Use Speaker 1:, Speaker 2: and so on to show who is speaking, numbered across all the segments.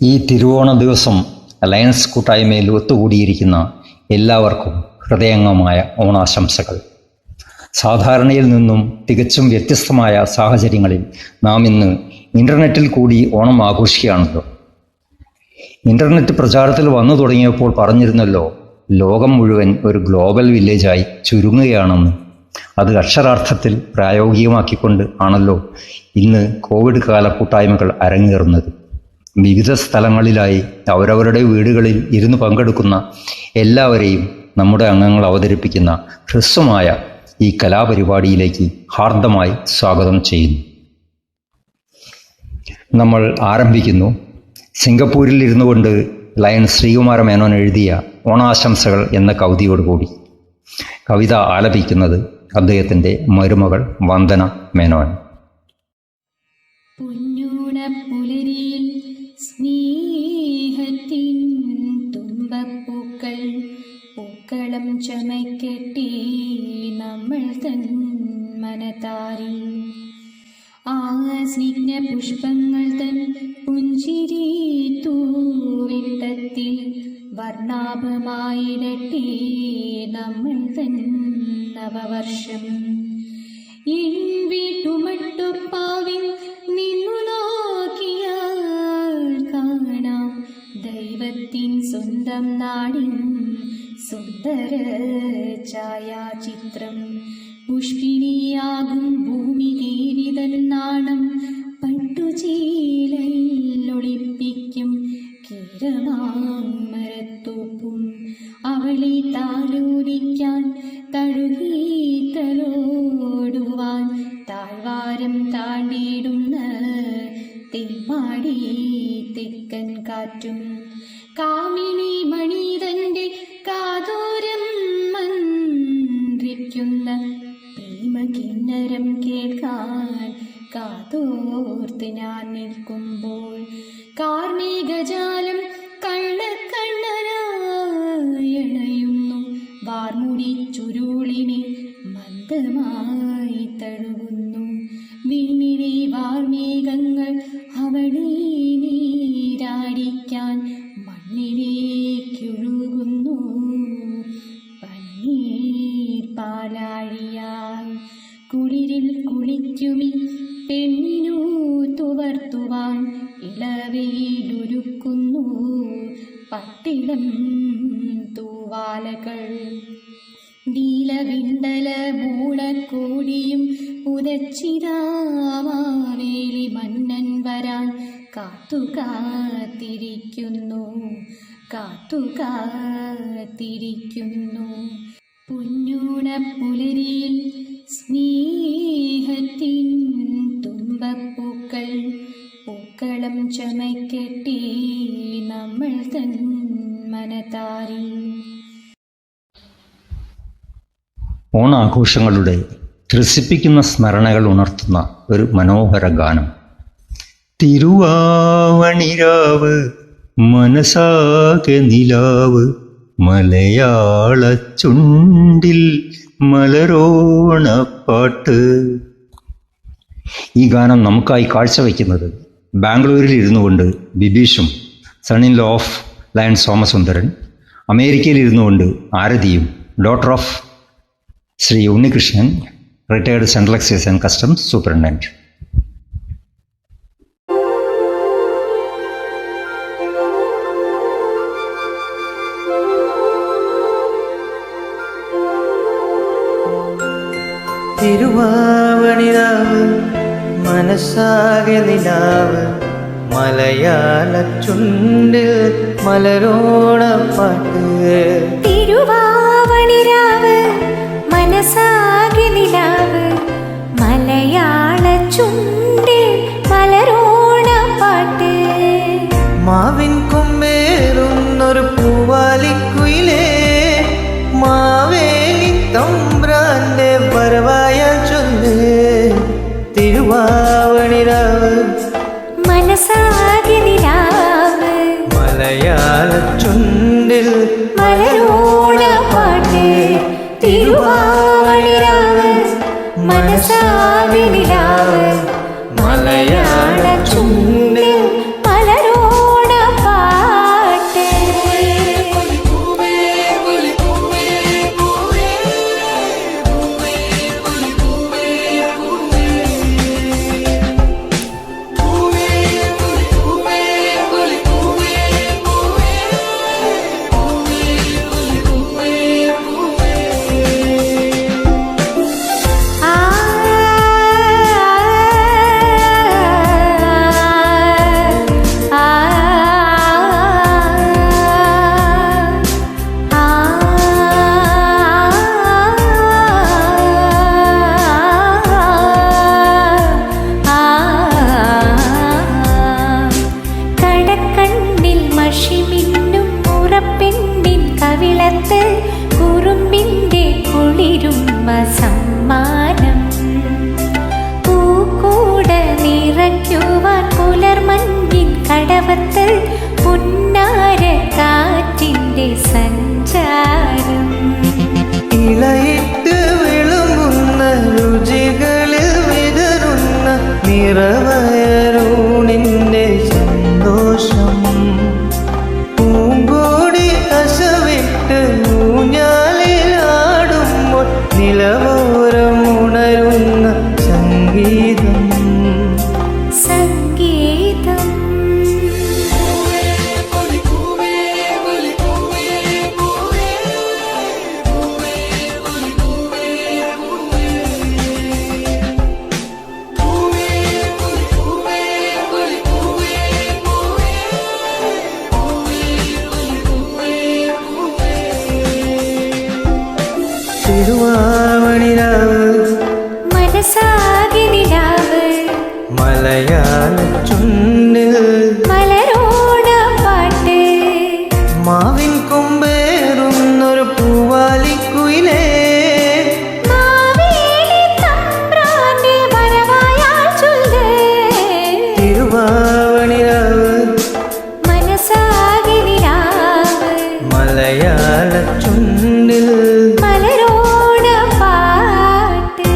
Speaker 1: ഈ തിരുവോണ ദിവസം ലയൺസ് കൂട്ടായ്മയിൽ ഒത്തുകൂടിയിരിക്കുന്ന എല്ലാവർക്കും ഹൃദയംഗമായ ഓണാശംസകൾ. സാധാരണയിൽ നിന്നും തികച്ചും വ്യത്യസ്തമായ സാഹചര്യങ്ങളിൽ നാം ഇന്ന് ഇൻ്റർനെറ്റിൽ കൂടി ഓണം ആഘോഷിക്കുകയാണല്ലോ. ഇൻ്റർനെറ്റ് പ്രചാരത്തിൽ വന്നു തുടങ്ങിയപ്പോൾ പറഞ്ഞിരുന്നല്ലോ, ലോകം മുഴുവൻ ഒരു ഗ്ലോബൽ വില്ലേജായി ചുരുങ്ങുകയാണെന്ന്. അത് അക്ഷരാർത്ഥത്തിൽ പ്രായോഗികമാക്കിക്കൊണ്ട് ആണല്ലോ ഇന്ന് കോവിഡ് കാല കൂട്ടായ്മകൾ അരങ്ങേറുന്നത്. വിവിധ സ്ഥലങ്ങളിലായി അവരവരുടെ വീടുകളിൽ ഇരുന്ന് പങ്കെടുക്കുന്ന എല്ലാവരെയും നമ്മുടെ അംഗങ്ങൾ അവതരിപ്പിക്കുന്ന ഹ്രസ്വമായ ഈ കലാപരിപാടിയിലേക്ക് ഹാർദമായി സ്വാഗതം ചെയ്യുന്നു. നമ്മൾ ആരംഭിക്കുന്നു സിംഗപ്പൂരിൽ ഇരുന്നു കൊണ്ട് ലയൺ ശ്രീകുമാര മേനോൻ എഴുതിയ ഓണാശംസകൾ എന്ന കവിതയോടുകൂടി. കവിത ആലപിക്കുന്നത് അദ്ദേഹത്തിൻ്റെ മരുമകൾ വന്ദന മേനോൻ.
Speaker 2: പുലരിയിൽ സ്നേഹത്തിൻ തുമ്പപ്പൂക്കൾ പൂക്കളം ചമയ്ക്കെട്ടി നമ്മൾ തൻ മനതാരിൽ ആ സ്നിഗ്ധ പുഷ്പങ്ങൾ തൻ പുഞ്ചിരി തൂവിട്ടത്തിൽ വർണ്ണാഭമായിടട്ടെ നമ്മൾ തൻ നവവർഷം. എൻ വീട്ടുമട്ടുപ്പാവിൽ നിന്നു നോക്കിയാൽ കാണാം ദൈവത്തിൻ സ്വന്തം നാടിൻ സുന്ദര ഛായാചിത്രം. പുഷ്പിണിയാകും ഭൂമി ദേവി തൻ നാണം പട്ടുചീലയിൽ ഒളിപ്പിക്കും കീരമാമരത്തോപ്പും അവളെ താലോലിക്കാൻ തഴുകി തലോടുവാൻ താഴ്വാരം താണ്ടിടുന്ന തെമ്മാടി തെക്കൻ കാറ്റും കാമിനി മണിതന്റെ കാതോരം മന്ത്രിക്കുന്ന പ്രേമകിന്നരം കേൾക്കാൻ കാതോർത്ത് ഞാൻ നിൽക്കുമ്പോൾ കാർമേഘജാലം കള്ളക്കണ്ണനായണയുന്നു വാർമുടി ചുരുളിനെ മന്ദമായി തഴുകുന്നു. വിണ്ണിലെ വാർമേഘങ്ങൾ അവളെ നീരാടിക്കാൻ മണ്ണിലേക്കൊഴുകുന്നു പന്നീർ പാലാഴിയായി. കുളിരിൽ കുളിക്കുമി പെണ്ണിനു തുവർത്തുവാൻ ഇളവയിലൊരുക്കുന്നു പട്ടിളം തൂവാലകൾ. നീലവിണ്ടല മൂളക്കോടിയും ഉദച്ചിതാവേലി മന്നൻ വരാൻ കാത്തുകാത്തിരിക്കുന്നു. പുന്നൂണപ്പുലരിയിൽ സ്നേഹത്തിൻ തുമ്പപ്പൂക്കൾ പൂക്കളം ചമയ്ക്കെട്ടി നമ്മൾ തൻ മനതാരിൽ.
Speaker 1: ഓണാഘോഷങ്ങളുടെ ത്രസിപ്പിക്കുന്ന സ്മരണകൾ ഉണർത്തുന്ന ഒരു മനോഹര ഗാനം. തിരുവാവണിരാവ് മനസാകെ നിലാവ് മലയാള ചുണ്ടിൽ മലരോണപ്പാട്ട്. ഈ ഗാനം നമുക്കായി കാഴ്ചവെക്കുന്നത് ബാംഗ്ലൂരിൽ ഇരുന്നു കൊണ്ട് ബിബീഷും son in law of lion Somasundaran, അമേരിക്കയിൽ ഇരുന്നു കൊണ്ട് ആരതിയും daughter of Shri Unnikrishnan, retired central excise and customs superintendent.
Speaker 3: തിരുവാവണിരാവ് മനസ്സാകെ നിലാവ് മലയാള ചുണ്ടിൽ മലരോണപ്പാട്ട്.
Speaker 4: തിരുവാവണിരാവ് മനസ്സാകെ നിലാവ് മലയാള ചുണ്ടിൽ മലരോണപ്പാട്ട്.
Speaker 3: മാവിൻ കൊമ്പേറുന്നൊരു പൂവാലിക്കുയിലേ മാവേലി തമ്പ്രാന്റെ വരവായ ചൊല്ല്. തിരുവാവണിരാവ്
Speaker 4: മനസ്സാകെ നിലാവ്
Speaker 3: മലയാള ചുണ്ടിൽ
Speaker 4: മലരോണപ്പാട്ട്. തിരുവാവണിരാവ് മനസ്സാകെ നിലാവ് മലയാള ചുണ്ടിൽ മലരോണപ്പാട്ട്. കുളിരുമ്മ സമ്മാനം. പൂക്കൂട നിറയ്ക്കുവാൻ പുലർമഞ്ഞിൻ കടവത്ത് പുന്നാര കാറ്റിൻ്റെ സഞ്ചാരം.
Speaker 3: ഇലയിട്ട് വിളമ്പുന്ന രുചികളിൽ വിതറുന്ന നിറവയറൂണിൻ്റെ സന്തോഷം. പൂങ്കോടി അശവിട്ട് ഊഞ്ഞാലിലാടുമ്പോൾ നിലവോരമുണരുന്ന സംഗീതം.
Speaker 4: സംഗീതം
Speaker 3: തിരുവാവണിരാവ്
Speaker 4: മനസാകെ നിലാവ്.
Speaker 3: മലയാള ചുണ്ടിൽ
Speaker 4: മലരോണ പാട്ട്.
Speaker 3: മാവിൻ കൊമ്പേറുന്നൊരു പൂവാലിക്കുയിലേ.
Speaker 4: മാവേലി തമ്പ്രാന്റെ വരവായാൽ ചൊല്ല്.
Speaker 3: തിരുവാവണിരാവ്
Speaker 4: മനസാകെ നിലാവ്.
Speaker 3: മലയാള ചുണ്ടിൽ
Speaker 4: മലരോണ പാട്ട്.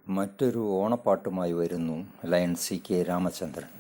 Speaker 1: മറ്റൊരു ഓണപ്പാട്ടുമായി വരുന്നു ലയൺ CK രാമചന്ദ്രൻ.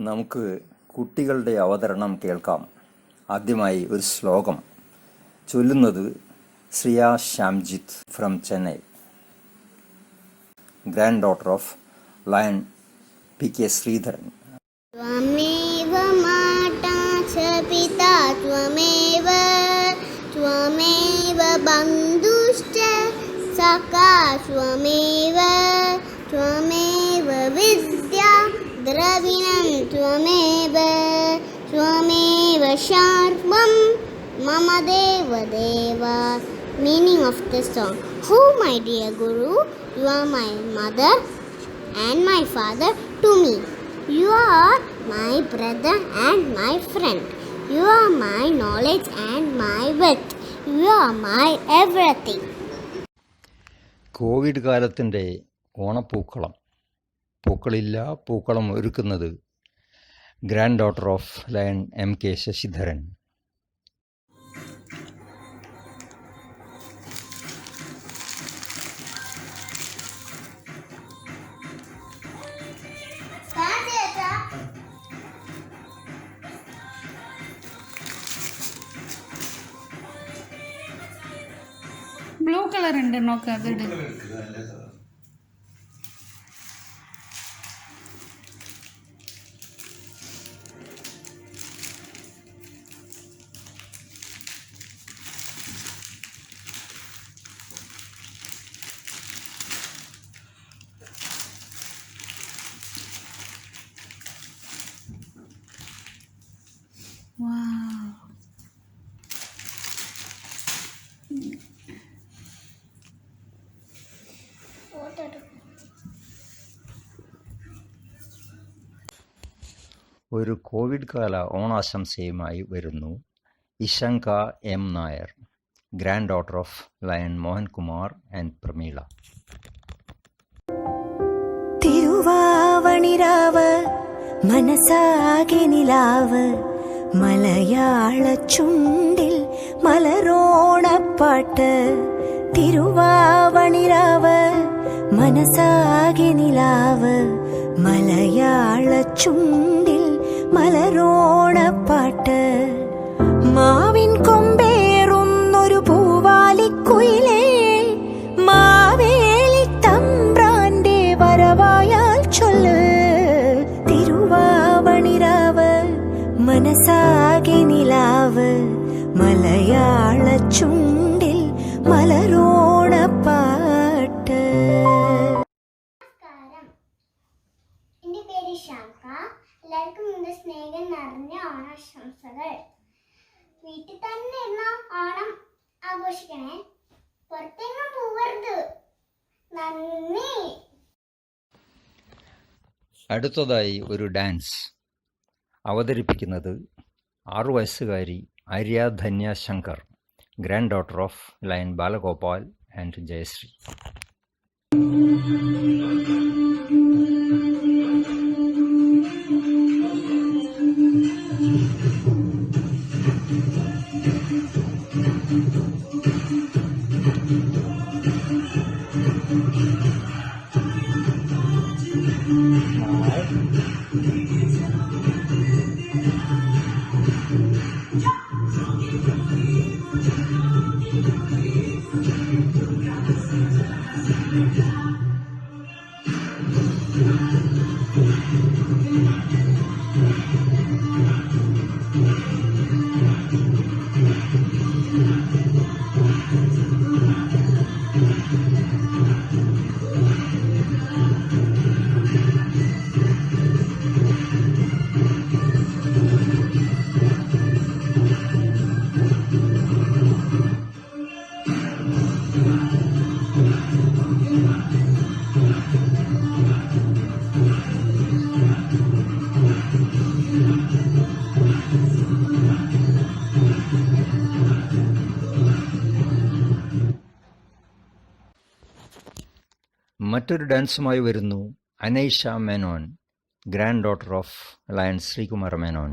Speaker 1: നമുക്ക് കുട്ടികളുടെ അവതരണം കേൾക്കാം. ആദ്യമായി ഒരു ശ്ലോകം ചൊല്ലുന്നത് Shriya Shyamjith from Chennai, grand daughter of lion PK Sreedharan.
Speaker 5: त्वमेव माता च पिता त्वमेव त्वमेव बन्धुश्च सखा त्वमेव त्वमेव विद्या द्रविणं त्वमेव त्वमेव सर्वं मम देवदेवा. Meaning of the song: Oh my dear Guru, you are my mother and my father to me. You are my brother and my friend. You are my knowledge and my wealth. You are my everything.
Speaker 1: Covid കാലത്തിൻ്റെ ഓണപ്പൂക്കളം, പൂക്കളില്ല പൂക്കളം ഒരുക്കുന്നത് granddaughter of lion MK Sasidharan.
Speaker 2: Colour ഉണ്ട് നോക്ക് അതിട്. Wow.
Speaker 1: ഒരു Covid കാല ഓണാശംസയുമായി വരുന്നു Ishanka M Nair, granddaughter of lion Mohankumar and Prameela.
Speaker 4: തിരുവാവണിരാവ് മനസാകെ നിലാവ് മലയാള ചുണ്ടിൽ മലരോണപ്പാട്ട്. തിരുവാവണിരാവ് മനസാകെ നിലാവ് മലയാള ചുണ്ടിൽ മലരോണപ്പാട്ട്. മാവിൻ കൊമ്പേറുന്നൊരു പൂവാലിക്കുയിലേ, മാവേലി തമ്പ്രാന്റെ വരവായാൽ ചൊല്ല്. തിരുവാവണിരാവ് മനസാകെ നിലാവ് മലയാള ചുണ്ടിൽ മലരോണപ്പാട്ട്.
Speaker 5: നമസ്കാരം, എൻ്റെ പേര് ശാന്ത. എല്ലാവർക്കും എൻ്റെ സ്നേഹം നിറഞ്ഞ ഓണാശംസകൾ. വീട്ടിൽ തന്നെ ഇരുന്ന ഓണം ആഘോഷിക്കണേ, പുറത്തെങ്ങും പോവരുത്. നന്ദി.
Speaker 1: അടുത്തതായി ഒരു ഡാൻസ് അവതരിപ്പിക്കുന്നത് 6 വയസ്സുകാരി Arya Dhanya Shankar, granddaughter of lion Balagopal and Jayasree. മറ്റൊരു ഡാൻസുമായി വരുന്നു Anaisha Menon, granddaughter of lion Sreekumar Menon.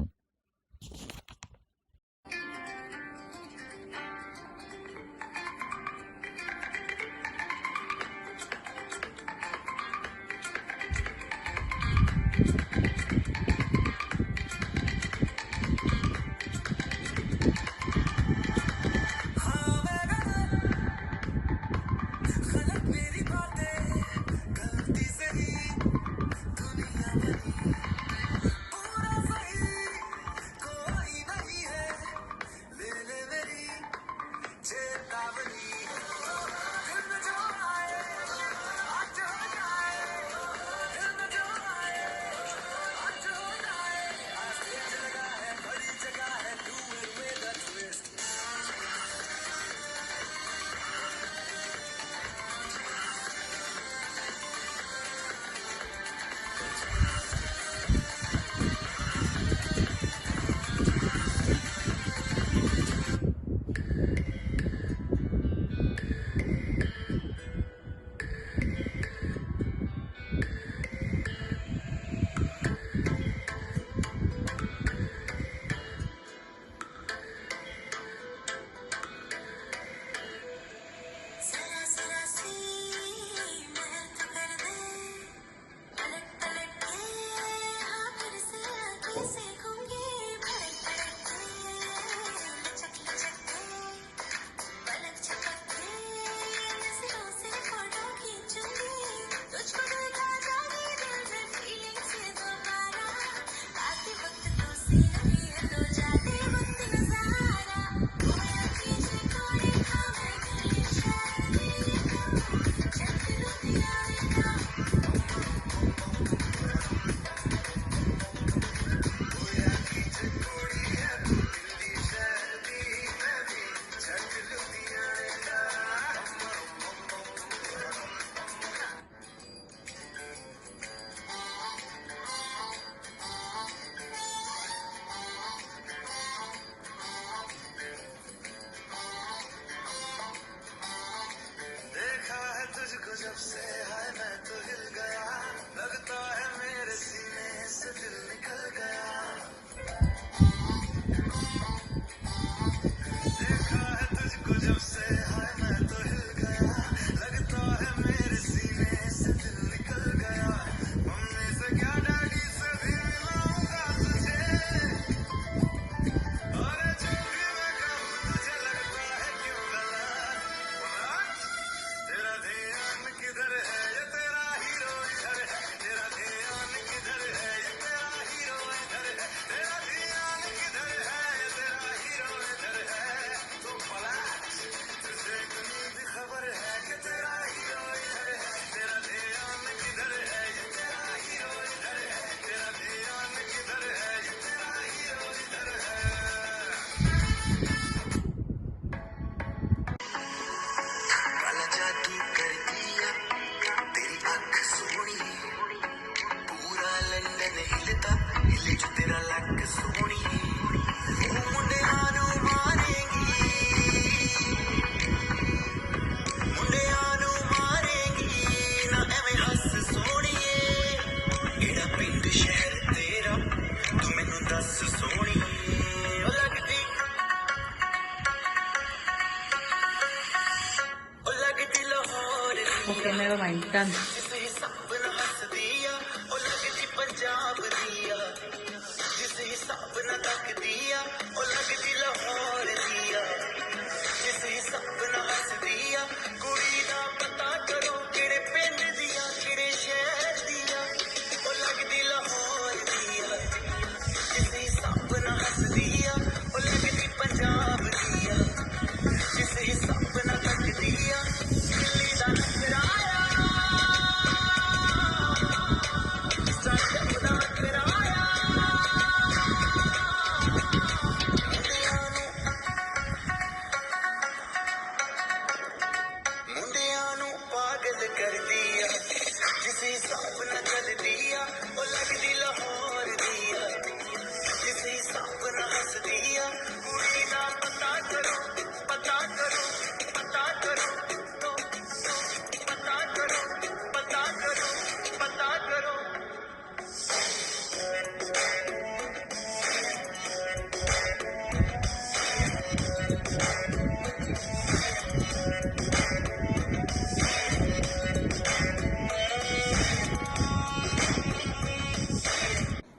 Speaker 6: Okay, never mind. Done.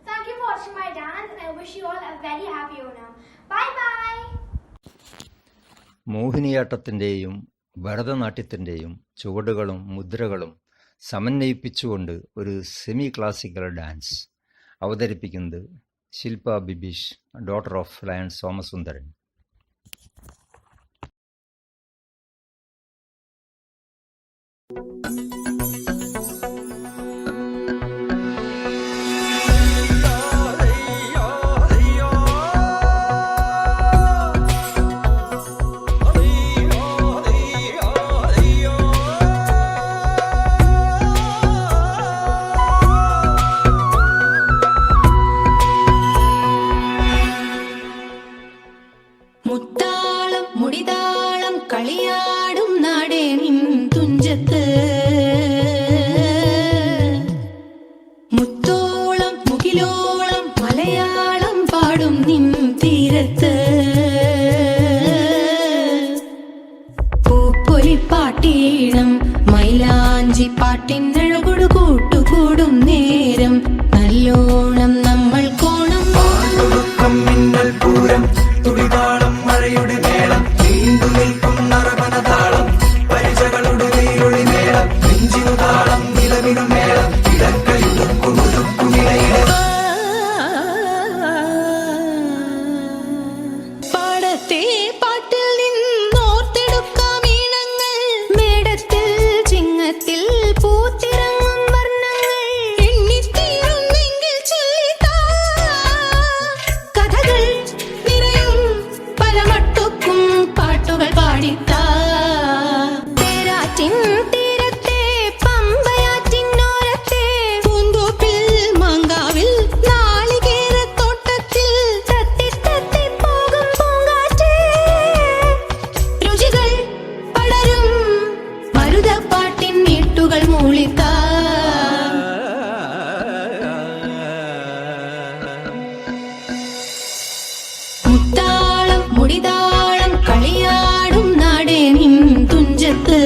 Speaker 7: Thank you for watching my dance and I wish you all a very happy Onam. Bye bye.
Speaker 1: മോഹിനിയാട്ടത്തിൻ്റെയും ഭരതനാട്യത്തിൻ്റെയും ചുവടുകളും മുദ്രകളും സമന്വയിപ്പിച്ചുകൊണ്ട് ഒരു സെമി ക്ലാസിക്കൽ ഡാൻസ് അവതരിപ്പിക്കുന്നത് Shilpa Bibeesh, daughter of lion Somasundaran.
Speaker 2: മുത്താളം മുടിതാളം കളിയാടും നാടേ നിൻ തുഞ്ചത്ത് മുത്തോളം മുകിലോളം മലയാളം പാടും നിൻ തീരത്ത് പൂപ്പൊലിപ്പാട്ടീണം മൈലാഞ്ചി പാട്ടിനഴകൊടു കൂട്ടുകൂടും നേരം നല്ലോണം നമ്മൾ കോണം
Speaker 3: മിന്നൽ പൂരം തുടിതാളം മഴയുടെ മേളം നീണ്ടു നിൽക്കും നറവനതാളം പരിചകളുടെ നീരൊളി മേളം നെഞ്ചിനു താളം നിലവിനു മേളം ഇടക്കയുടുക്കുമിടയിലെ
Speaker 2: തുടിതാളം കളിയാടും നാടേ നിൻ തുഞ്ചത്ത്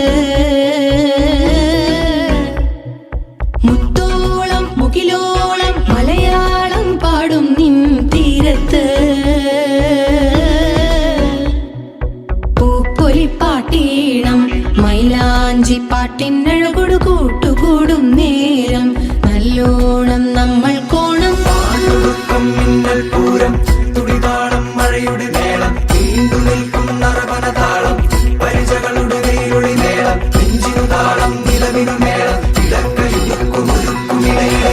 Speaker 2: മുത്തോളം മുകിലോളം മലയാളം പാടും നിൻ തീരത്ത് പൂപ്പൊലിപ്പാട്ടീണം മൈലാഞ്ചി പാട്ടിനഴകൊടു കൂട്ടുകൂടും നേരം നല്ലോണം നമ്മൾ കോണം
Speaker 3: പാട്ടുദുഃഖം മിന്നൽ പൂരം തുടിതാളം മഴയുടെ മേളം നീണ്ടു നിൽക്കും നറവനതാളം പരിചകളുടെ വെയിലൊളി മേളം നെഞ്ചിനു താളം നിലവിനു മേളം ഇടക്കയുടുക്കുമൊരുക്കുമിടയിട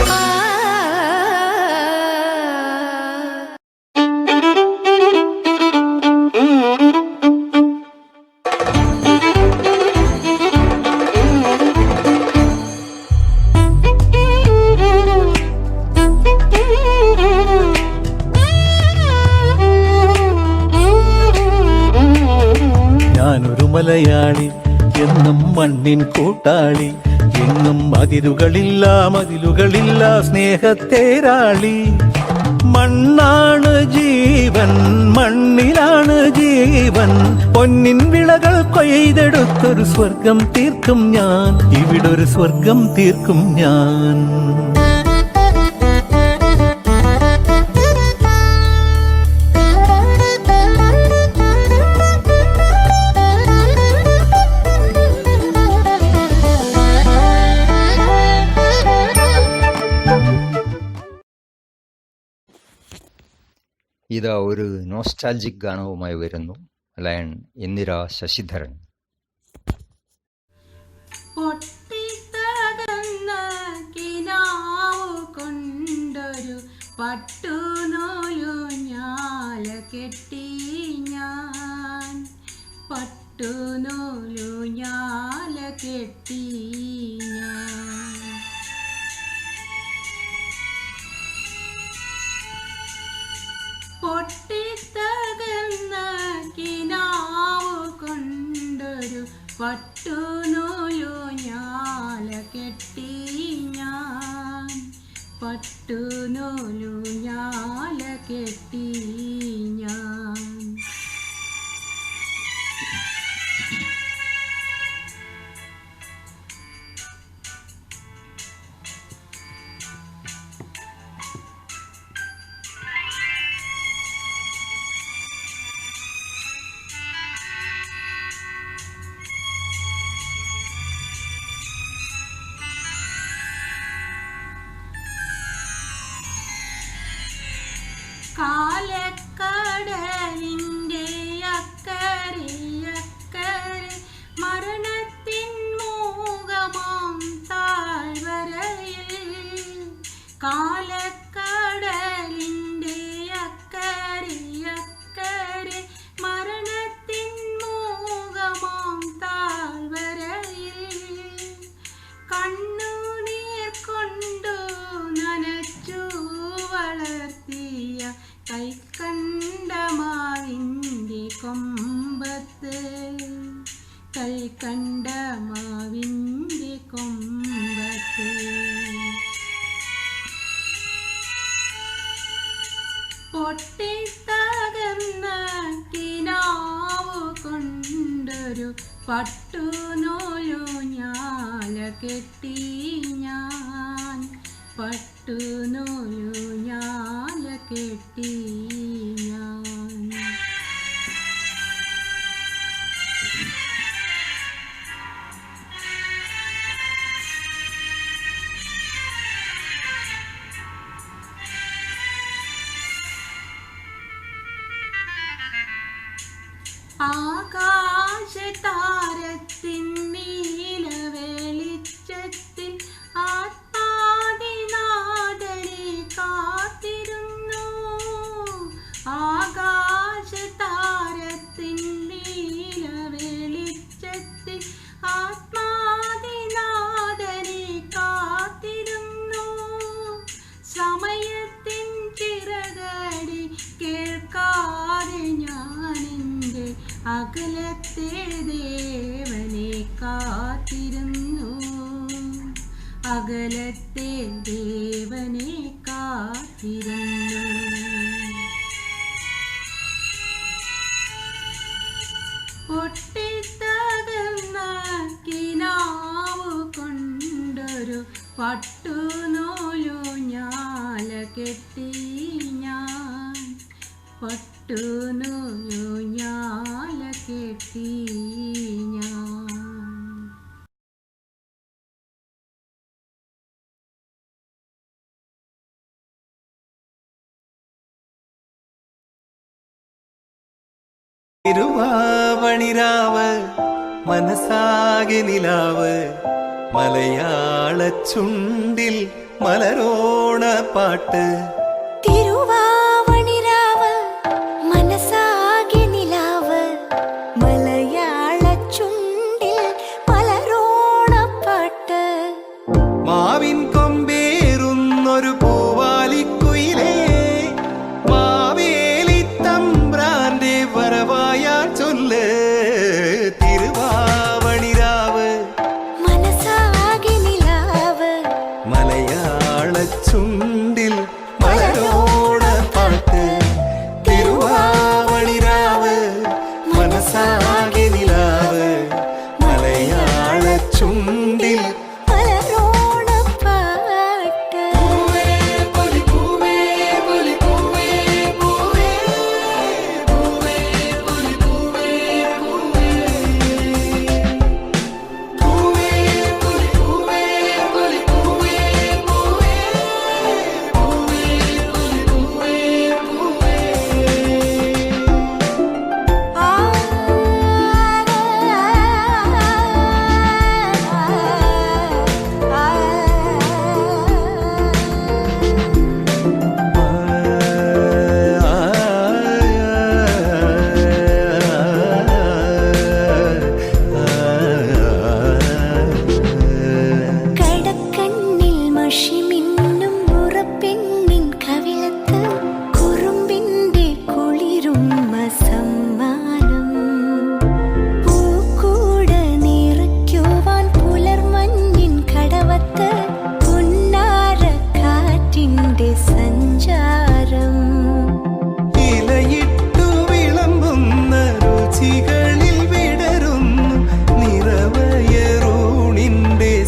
Speaker 8: ഞാനൊരു മലയാളി എന്നും മണ്ണിൻ കൂട്ടാളി എങ്ങും മതിലുകളില്ല സ്നേഹത്തേരാളി മണ്ണാണ് ജീവൻ മണ്ണിലാണ് ജീവൻ പൊന്നിൻ വിളകൾ കൊയ്തെടുത്തൊരു സ്വർഗം തീർക്കും ഞാൻ ഇവിടൊരു സ്വർഗം തീർക്കും ഞാൻ
Speaker 1: ഇതാ ഒരു നോസ്റ്റാൾജിക് ഗാനവുമായി വരുന്നു. ലയൺ ഇന്ദിര ശശിധരൻ.
Speaker 2: പൊട്ടിത്തകർന്ന കിനാവു കൊണ്ടൊരു പട്ടുനൂലു ഞാല കെട്ടി ഞാൻ പട്ടുനൂലു ഞാല കെട്ടി ഞാൻ പൊട്ടിത്തകർന്ന കിനാവു കൊണ്ടൊരു പട്ടുനൂലു ഞാല കെട്ടി ഞാൻ പട്ടുനൂലു ഞാല കെട്ടി ഞാൻ കാലക്കടലിൻ്റെ അക്കരെ മരണത്തിൻ മൂകമാം താഴ്വരയിൽ കാലക്കടലിൻ്റെ അക്കരെ മരണത്തിൻ മൂകമാം താഴ്വരയിൽ കണ്ണുനീർ കൊണ്ടു നനച്ചു വളർത്തിയ കൈക്കണ്ടമാവിൻ്റെ കൊമ്പത്ത് കൈക്കണ്ടമാവിൻ്റെ കൊമ്പത്ത് പൊട്ടിത്തകർന്ന കിനാവു കൊണ്ടൊരു പട്ടുനൂലു ഞാല കെട്ടി ഞാൻ പട്ടുനൂലു ഞാല കെട്ടി ഞാൻ ആകാശതാരത്തിൻ നീല വെളിച്ചത്തിൽ ആത്മാദിനാഥനെ കാത്തിരുന്നു ആകാശതാരത്തിൻ നീല വെളിച്ചത്തിൽ ആത്മാദിനാഥനെ കാത്തിരുന്നു സമയത്തിൻ ചിറകടി കേൾക്കാതെ ഞാനെൻ്റെ അകലത്തെ ദേവനെ കാത്തിരുന്നു അകലത്തെ ദേവനെ കാത്തിരുന്നു പട്ടുനൂഞ്ഞാല കെട്ടി ഞാൻ.
Speaker 8: തിരുവാവണിരാവ് മനസ്സാകെ നിലാവ് മലയാള ചുണ്ടിൽ മലരോണ പാട്ട്.
Speaker 4: തിരുവാവണിരാവ് മനസ്സാകെ നിലാവ് മലയാള ചുണ്ടിൽ മലരോണപ്പാട്ട്.
Speaker 8: മാവിൻ കൊമ്പേറുന്നൊരു പൂവാലിക്കുയിലേ മാവേലി തമ്പ്രാന്റെ വരവായാ ചൊല്ല്. തിരുവാവണിരാവ്
Speaker 4: മനസ്സാകെ നിലാവ്
Speaker 8: മലയാള ചുണ്ടിൽ മലരോണ പാട്ട്. തിരുവാവണിരാവ് മനസ്സാകെ നിലാവ് മലയാള ചുണ്ടിൽ
Speaker 4: മലരോണപ്പാട്ട്. ആ കടക്കണ്ണിൽ മഷിമിന്നും മുറപ്പെണ്ണിൻ കവിളത്ത് കുറുമ്പിന്റെ കുളിരും സമ്മാനം. പൂക്കൂട നിറയ്ക്കുവാൻ പുലർമഞ്ഞിൻ കടവത്ത് പുന്നാര കാറ്റിന്റെ സഞ്ചാരം.
Speaker 8: ഇലയിട്ടു വിളമ്പുന്ന രുചികളിൽ വിടരുന്നു നിറവയറൂണിന്റെ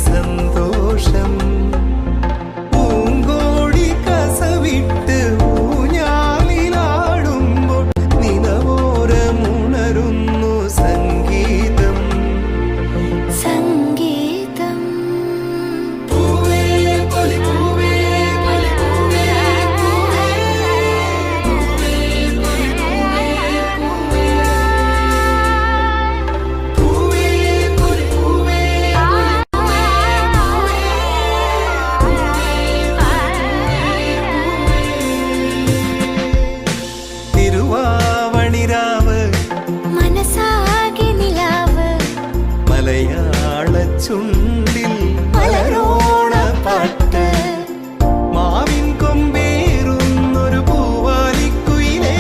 Speaker 8: സന്തോഷം. പൂങ്കോടി കസവിട്ട് ഊഞ്ഞാലിലാടുമ്പോൾ നിലവോരമുണരുന്നു സംഗീതം.
Speaker 4: സംഗീതം
Speaker 8: തിരുവാവണിരാവ്
Speaker 4: മനസ്സാകെ നിലാവ്
Speaker 8: മലയാള ചുണ്ടിൽ മലരോണ പാട്ട്. മാവിൻ കൊമ്പേറുന്നൊരു പൂവാലിക്കുയിലേ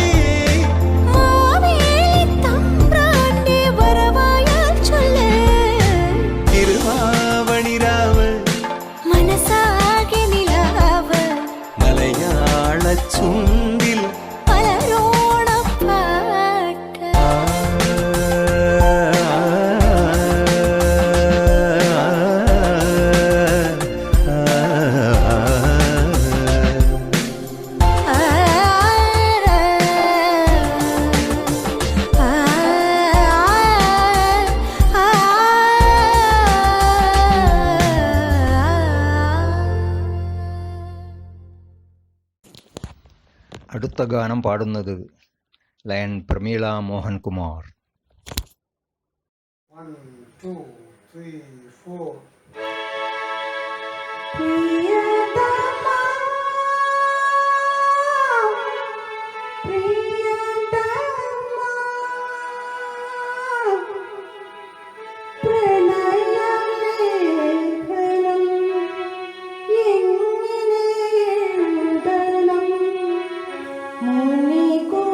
Speaker 4: മാവേലി തമ്പ്രാന്റെ വരവായാൽ ചൊല്ല്.
Speaker 8: തിരുവാവണിരാവ്
Speaker 4: മനസ്സാകെ നിലാവ്
Speaker 8: മലയാള ചുണ്ടിൽ
Speaker 4: മലരോണപ്പാട്ട്.
Speaker 1: അടുത്ത ഗാനം പാടുന്നത് ലയൺ പ്രമീള മോഹൻകുമാർ.
Speaker 9: 1, 2, 3, 4.
Speaker 2: പ്രിയതമാ പ്രിയതമാ പ്രണയലേഖനം എങ്ങനെ എഴുതണം മുനികുമാരികയല്ലേ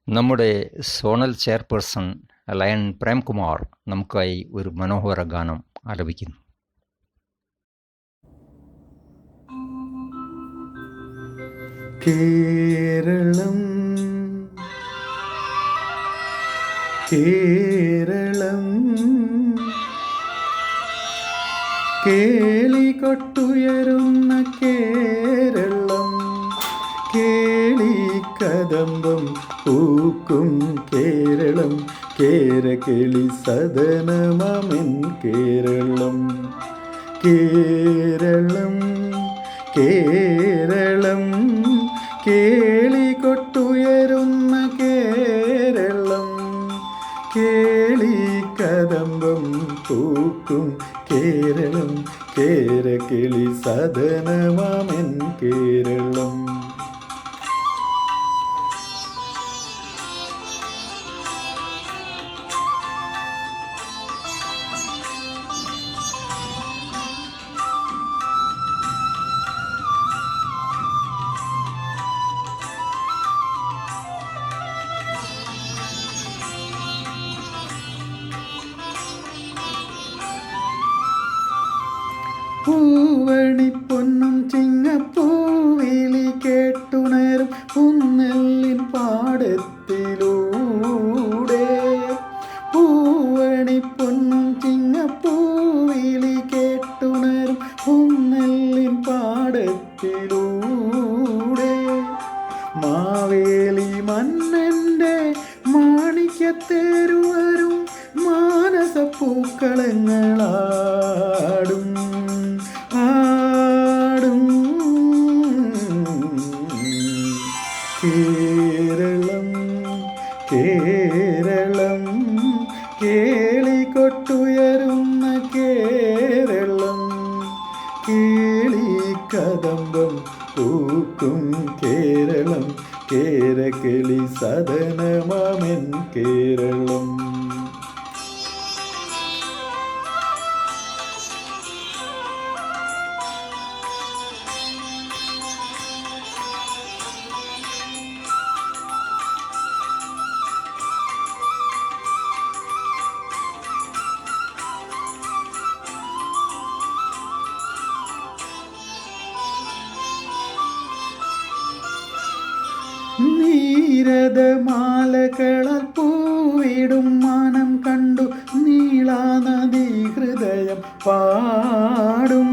Speaker 1: നമ്മുടെ സോണൽ ചെയർപേഴ്സൺ ലയൺ പ്രേംകുമാർ നമുക്കായി ഒരു മനോഹര ഗാനം ആലപിക്കുന്നു.
Speaker 8: കേരളം കേരളം കേളികൊട്ടുയരുന്ന കേരളം, കേളിക്കദംബം പൂക്കും കേരളം, കേരകേളി സദനമമെൻ കേരളം. കേരളം കേരളം കേളികൊട്ടുയരുന്ന കേരളം, കേളിക്കദംബം പൂക്കും കേരളം, കേരകേളി സദനമമെൻ കേരളം. പൂവണിപ്പൊന്നും ചിങ്ങപ്പൂവിളി കേട്ടുണരും പുന്നെല്ലിൻ പാടത്തിലൂടെ, പൂവണിപ്പൊന്നും കേരളം കേളികൊട്ടുയരുന്ന കേരളം കേളിക്കദംബം പൂക്കും കേരളം കേരകിളി സദനമാമെൻ കേരളം. നീരദമാലകളാൽ പൂവിടും മാനം കണ്ടു നീളാനദി ഹൃദയം പാടും.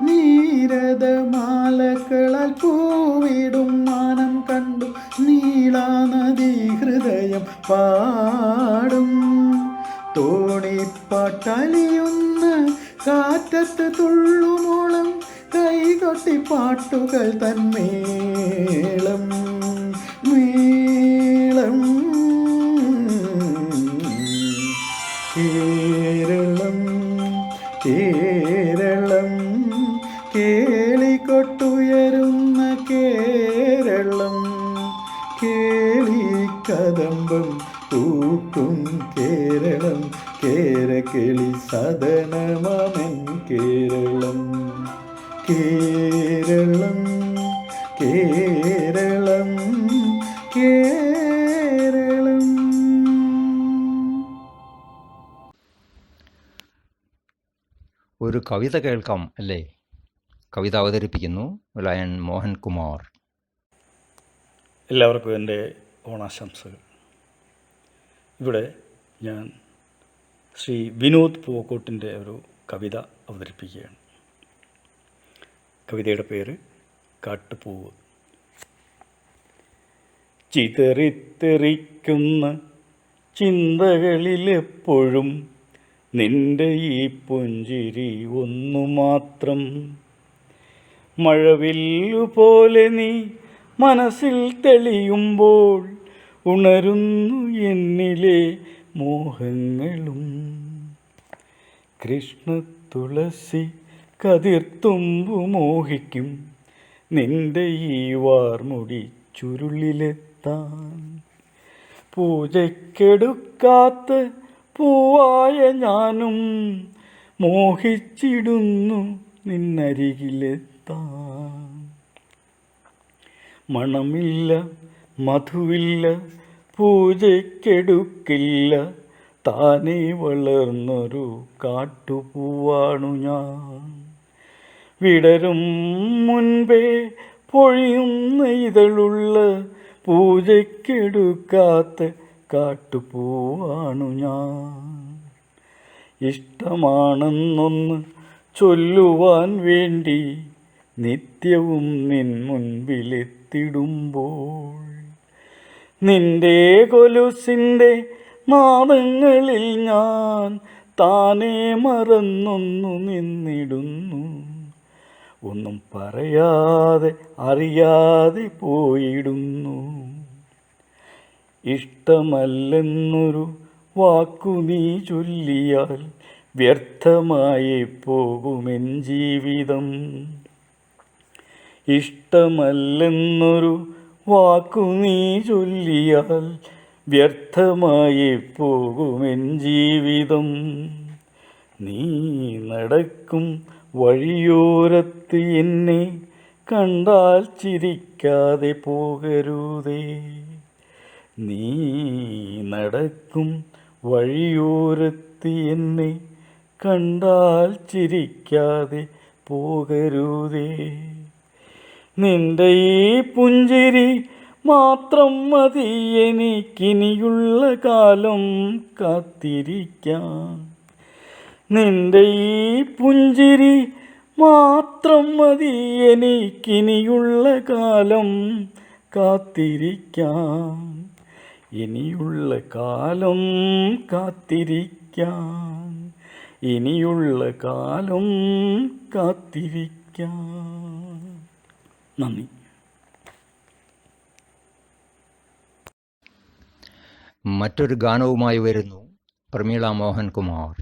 Speaker 8: നീരദമാലകളാൽ പൂവിടും മാനം കണ്ടു നീളാനദി ഹൃദയം പാടും. തോണിപ്പാട്ടലിയുന്ന കാറ്റത്ത് തുള്ളുമോളം കൈകൊട്ടി പാട്ടുകൾ തന്മേളം മേളം. കേരളം കേരളം കേളികൊട്ടുയരുന്ന കേരളം കേളിക്കദംബം പൂക്കും കേരളം കേരകിളി സദനമാമെൻ കേരളം. കേരളം കേരളം കേരളം.
Speaker 1: ഒരു കവിത കേൾക്കാം അല്ലേ? കവിത അവതരിപ്പിക്കുന്നു ലയൺ മോഹൻകുമാർ.
Speaker 10: എല്ലാവർക്കും എൻ്റെ ഓണാശംസകൾ. ഇവിടെ ഞാൻ ശ്രീ വിനോദ് പൂക്കോട്ടിൻ്റെ ഒരു കവിത അവതരിപ്പിക്കുകയാണ്. കവിതയുടെ പേര് കാട്ടുപൂവ്. ചിതറിത്തെറിക്കുന്ന ചിന്തകളിലെപ്പോഴും നിന്റെ ഈ പുഞ്ചിരി ഒന്നു മാത്രം. മഴവില്ലുപോലെ നീ മനസ്സിൽ തെളിയുമ്പോൾ ഉണരുന്നു എന്നിലെ മോഹങ്ങളും. കൃഷ്ണ തുളസി കതിർത്തുമ്പു മോഹിക്കും നിന്റെ ഈ വാർമുടി ചുരുളിലെത്താൻ. പൂജയ്ക്കെടുക്കാത്ത പൂവായ ഞാനും മോഹിച്ചിടുന്നു നിന്നരികിലെത്താൻ. മണമില്ല മധുവില്ല പൂജയ്ക്കെടുക്കില്ല താനേ വളർന്നൊരു കാട്ടുപൂവാണു ഞാൻ. വിടരും മുൻപേ പൊഴിയുന്ന ഇതളുള്ള പൂജയ്ക്കെടുക്കാത്ത കാട്ടുപൂവാണു ഞാൻ. ഇഷ്ടമാണെന്നൊന്ന് ചൊല്ലുവാൻ വേണ്ടി നിത്യവും നിൻ മുൻപിലെത്തിടുമ്പോൾ നിന്റെ കൊലുസിൻ്റെ നാദങ്ങളിൽ ഞാൻ താനേ മറന്നൊന്നു നിന്നിടുന്നു. ഒന്നും പറയാതെ അറിയാതെ പോയിടുന്നു. ഇഷ്ടമല്ലെന്നൊരു വാക്കു നീ ചൊല്ലിയാൽ വ്യർത്ഥമായി പോകുമെൻ ജീവിതം. ഇഷ്ടമല്ലെന്നൊരു വാക്കു നീ ചൊല്ലിയാൽ വ്യർത്ഥമായി പോകുമെൻ ജീവിതം. നീ നടക്കും വഴിയോരത്ത് എന്നെ കണ്ടാൽ ചിരിക്കാതെ പോകരുതേ. നീ നടക്കും വഴിയോരത്ത് എന്നെ കണ്ടാൽ ചിരിക്കാതെ പോകരുതേ. നിന്റെ ഈ പുഞ്ചിരി മാത്രം മതി എനിക്കിനിയുള്ള കാലം കാത്തിരിക്കാൻ. നിന്റെ ഈ പുഞ്ചിരി മാത്രം മതി എനിക്കിനിയുള്ള കാലം കാത്തിരിക്കാൻ. ഇനിയുള്ള കാലം കാത്തിരിക്കാൻ. ഇനിയുള്ള കാലം കാത്തിരിക്കാൻ. നന്ദി.
Speaker 1: മറ്റൊരു ഗാനവുമായി വരുന്നു പ്രമീള മോഹൻകുമാർ.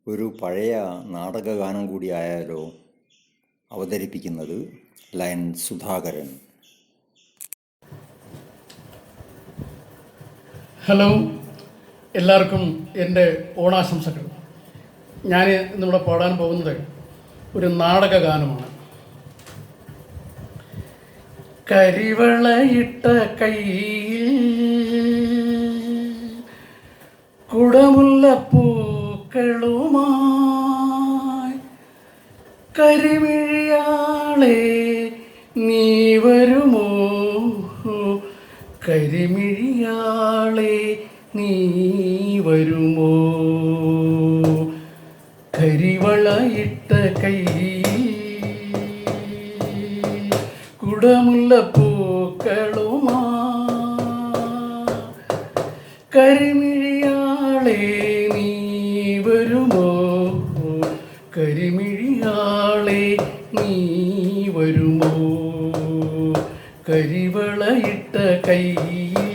Speaker 1: ഒരു പഴയ നാടകഗാനം കൂടിയായാലോ? അവതരിപ്പിക്കുന്നത് ലയൻ സുധാകരൻ.
Speaker 11: ഹലോ, എല്ലാവർക്കും എൻ്റെ ഓണാശംസകൾ. ഞാൻ ഇന്നിവിടെ പാടാൻ പോകുന്നത് ഒരു നാടകഗാനമാണ്. കരിവളയിട്ട കയ്യിൽ കുടമുല്ലപ്പൂക്കളുമായി കരിമിഴിയാളെ നീ വരുമോ, കരിമിഴിയാളെ നീ വരുമോ, കരിവളയിട്ട കയ്യിൽ കുടമുല്ലപ്പൂക്കളുമായി കരിമിഴിയാളെ നീ കരിമിഴിയാളെ നീ വരുമോ കരിവളയിട്ട കൈയിൽ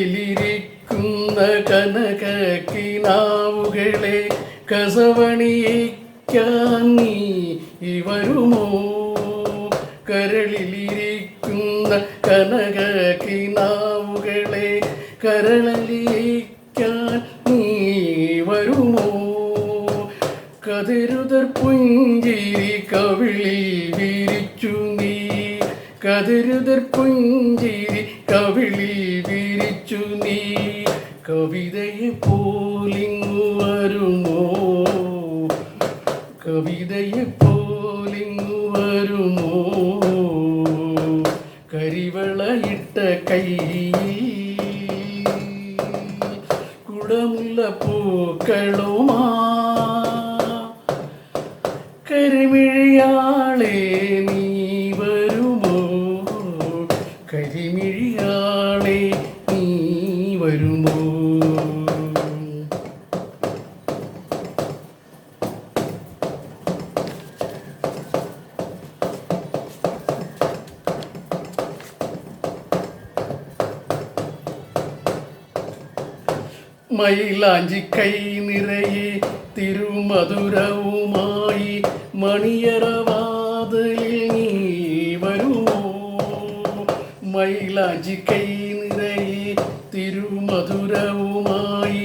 Speaker 11: കരളിലിരിക്കുന്ന കനക കിനാവുകളെ കസവണിയിക്കാൻ നീ വരുമോ കരളിലിരിക്കുന്ന കനക കിനാവുകളെ കരളിലിരിക്കാൻ നീ വരുമോ കതിരുതർ പുഞ്ചിരി കവിളിൽ വിരിച്ചു നീ കതിരുതർ പുഞ്ചിരി കവിളിൽ വിരിച്ചു നീ കവിതയെ പോലിങ്ങു വരുമോ കവിതയെ പോലിങ്ങു വരുമോ കരിവളയിട്ട കൈയിൽ കുടമുല്ല പൂക്കളുമാ കരിമിഴിയാളെ നീ വരുമോ കരിമിഴിയാളെ നീ വരുമോ മൈലാഞ്ചി കൈ നിറയെ തിരുമധുരവുമായി മണിയറവാതിലിൽ നീ വരുമോ മൈലാഞ്ചി കൈ നിറയെ തിരുമധുരവുമായി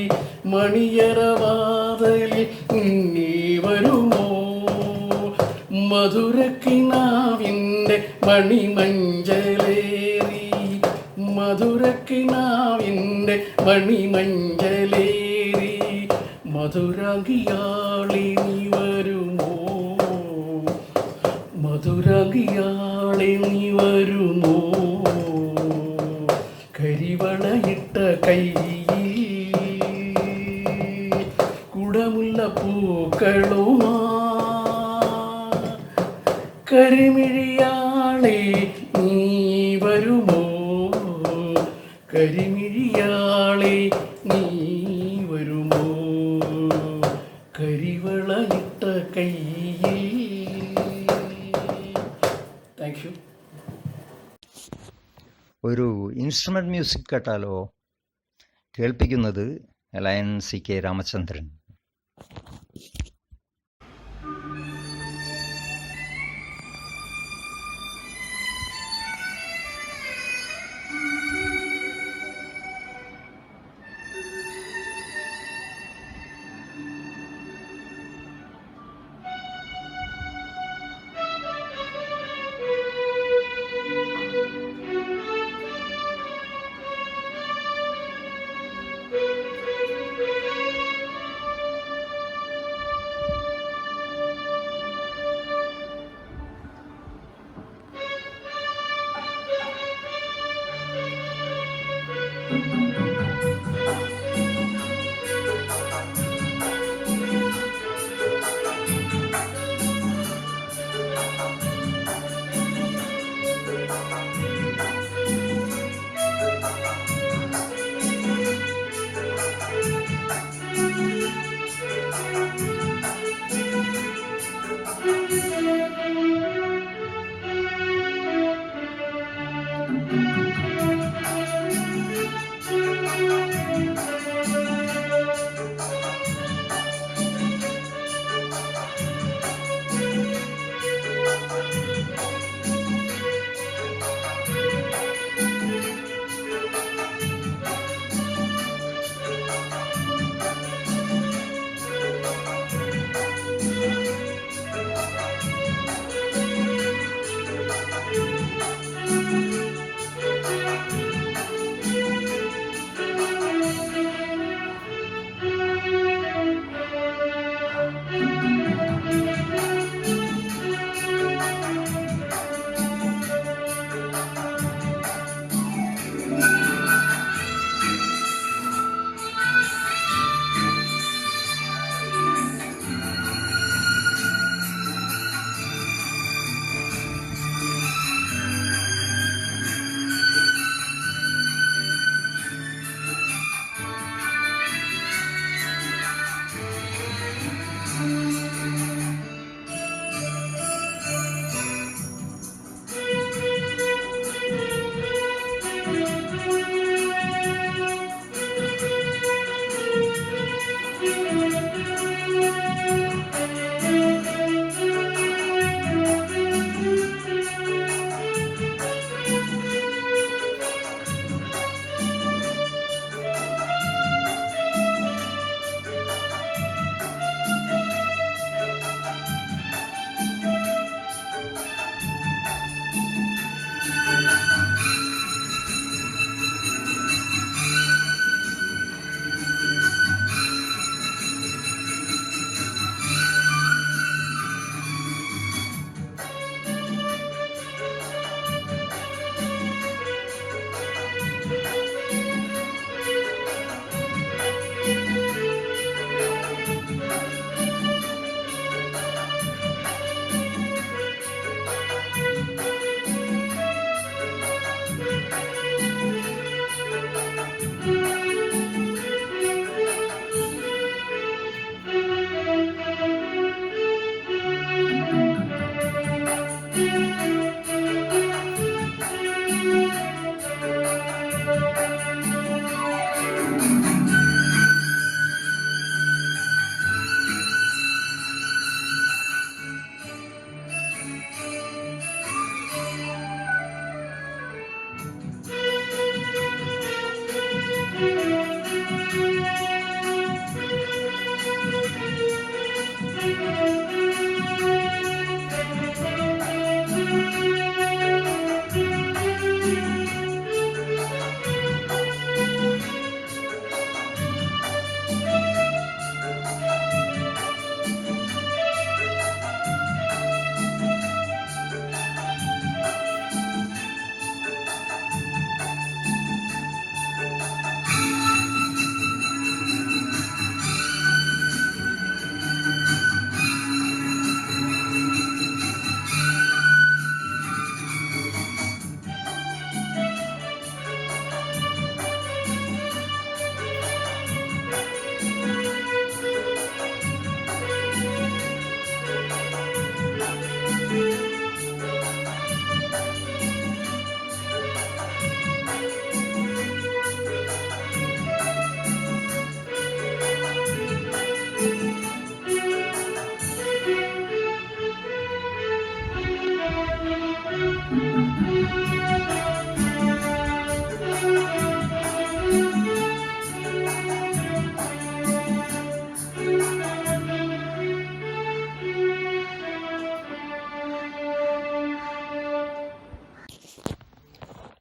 Speaker 11: മണിയറവാതിലിൽ നീ വരുമോ മധുരക്കിനാവിൻ്റെ മണിമഞ്ചലേറി മധുരക്കിനാവിൻ്റെ മണിമഞ്ചലേറി മധുരാംഗിയാളി നീ വരുമോ മധുരാംഗിയാളി നീ വരുമോ കരിവളയിട്ട കൈയിൽ കുടമുല്ല പൂക്കളുമാ കരിമിഴിയാളെ നീ വരുമോ കരിമിഴിയാളെ നീ വരുമോ കരിവളയിട്ട കൈയിൽ താങ്ക് യു
Speaker 1: ഒരു ഇൻസ്ട്രുമെൻ്റ് മ്യൂസിക് കേട്ടാലോ? കേൾപ്പിക്കുന്നത് ലയൺ CK രാമചന്ദ്രൻ.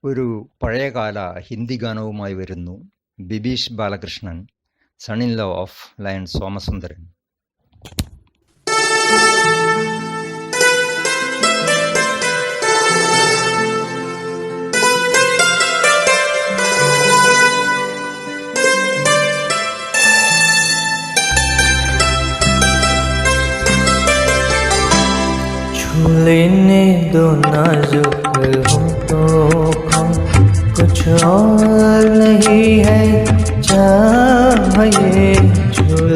Speaker 1: ഒരു പഴയകാല ഹിന്ദി ഗാനവുമായി വരുന്നു Bibeesh Balakrishnan, son in law of lion Somasundaran.
Speaker 10: लेने दो नाजुक होठों को, कुछ और नहीं है चाहिए।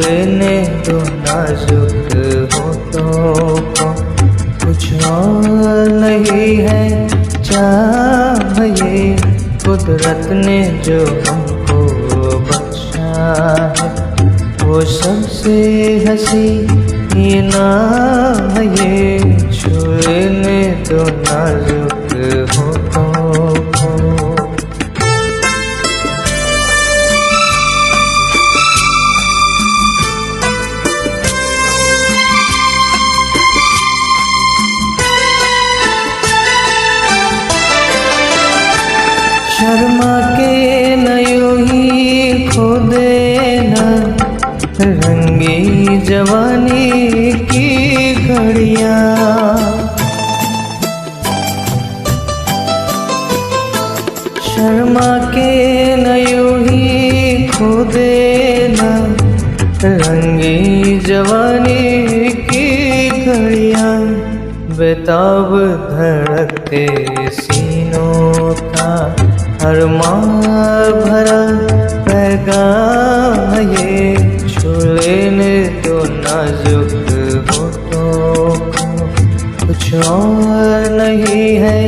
Speaker 10: लेने दो नाजुक होठों को, कुछ और नहीं है चाहिए। कुदरत ने जो हमको बख्शा है, वो सबसे हंसी ये नाम है ये। छूने दो नाजुक होठों को। शर्मा के न यूं ही खो देना रंगी जवानी की घड़ियां। शर्मा के न यूं ही खो देना रंगी जवानी की घड़ियां। बेताब धड़कते सीनों का हर मार भरा पैगाम ये। छू लेने दो नाजुक होठों को, कुछ और नहीं है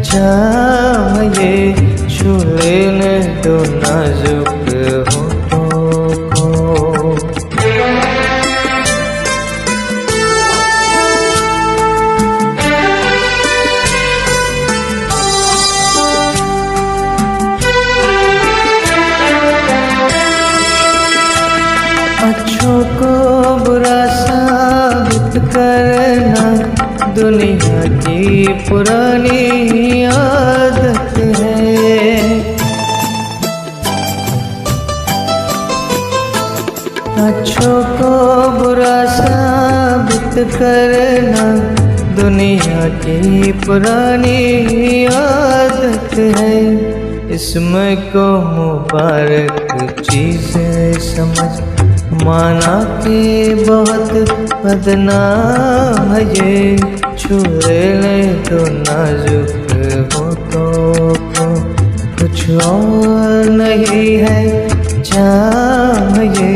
Speaker 10: चाहिए। छू लेने दो नाजुक होठों को। अच्छों को बुरा साबित करना दुनिया की पुरानी आदत है। अच्छों को बुरा साबित करना दुनिया की पुरानी आदत है। इसमें को मुबारक चीज़ें समझ माना के बहुत बदनाम है ये। छू लेने दो नाजुक होठों को, कुछ और नहीं है चाहिए।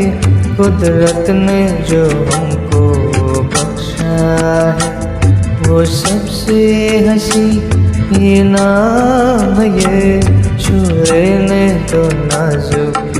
Speaker 10: कुदरत ने जो हमको बख्शा है, वो सबसे हंसी ये नाम ये छुए ने तो नाजुक